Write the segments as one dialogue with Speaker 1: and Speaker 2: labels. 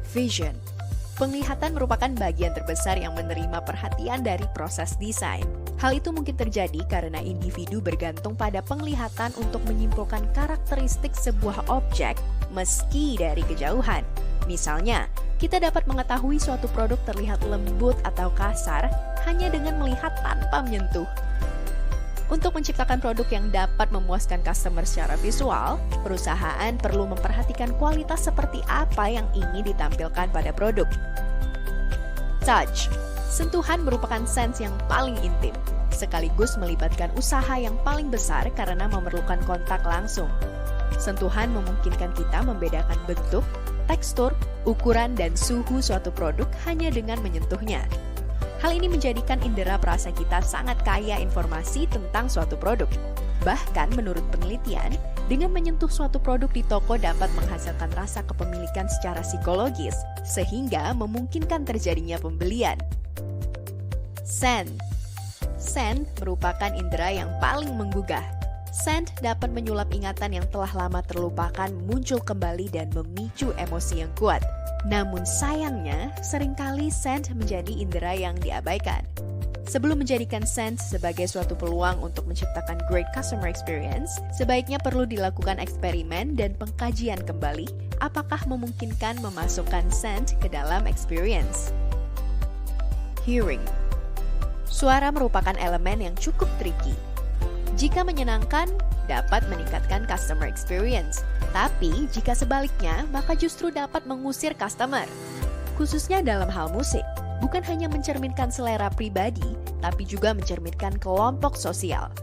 Speaker 1: Vision. Penglihatan merupakan bagian terbesar yang menerima perhatian dari proses desain. Hal itu mungkin terjadi karena individu bergantung pada penglihatan untuk menyimpulkan karakteristik sebuah objek meski dari kejauhan. Misalnya, kita dapat mengetahui suatu produk terlihat lembut atau kasar hanya dengan melihat tanpa menyentuh. Untuk menciptakan produk yang dapat memuaskan customer secara visual, perusahaan perlu memperhatikan kualitas seperti apa yang ingin ditampilkan pada produk. Touch. Sentuhan merupakan sense yang paling intim, sekaligus melibatkan usaha yang paling besar karena memerlukan kontak langsung. Sentuhan memungkinkan kita membedakan bentuk, tekstur, ukuran, dan suhu suatu produk hanya dengan menyentuhnya. Hal ini menjadikan indera perasa kita sangat kaya informasi tentang suatu produk. Bahkan menurut penelitian, dengan menyentuh suatu produk di toko dapat menghasilkan rasa kepemilikan secara psikologis, sehingga memungkinkan terjadinya pembelian. Scent. Scent merupakan indera yang paling menggugah. Scent dapat menyulap ingatan yang telah lama terlupakan muncul kembali dan memicu emosi yang kuat. Namun sayangnya, seringkali scent menjadi indera yang diabaikan. Sebelum menjadikan scent sebagai suatu peluang untuk menciptakan great customer experience, sebaiknya perlu dilakukan eksperimen dan pengkajian kembali apakah memungkinkan memasukkan scent ke dalam experience. Hearing. Suara merupakan elemen yang cukup tricky. Jika menyenangkan, dapat meningkatkan customer experience. Tapi, jika sebaliknya, maka justru dapat mengusir customer. Khususnya dalam hal musik, bukan hanya mencerminkan selera pribadi, tapi juga mencerminkan kelompok sosial.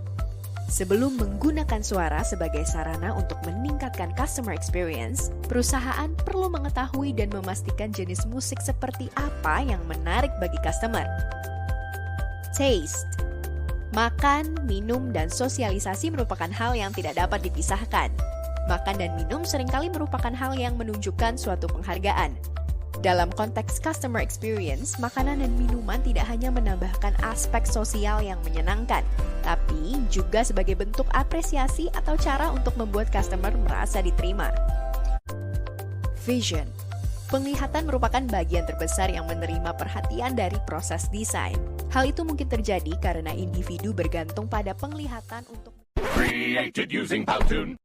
Speaker 1: Sebelum menggunakan suara sebagai sarana untuk meningkatkan customer experience, perusahaan perlu mengetahui dan memastikan jenis musik seperti apa yang menarik bagi customer. Taste. Makan, minum, dan sosialisasi merupakan hal yang tidak dapat dipisahkan. Makan dan minum seringkali merupakan hal yang menunjukkan suatu penghargaan. Dalam konteks customer experience, makanan dan minuman tidak hanya menambahkan aspek sosial yang menyenangkan, tapi juga sebagai bentuk apresiasi atau cara untuk membuat customer merasa diterima. Vision. Penglihatan merupakan bagian terbesar yang menerima perhatian dari proses desain. Hal itu mungkin terjadi karena individu bergantung pada penglihatan untuk
Speaker 2: Created using Powtoon.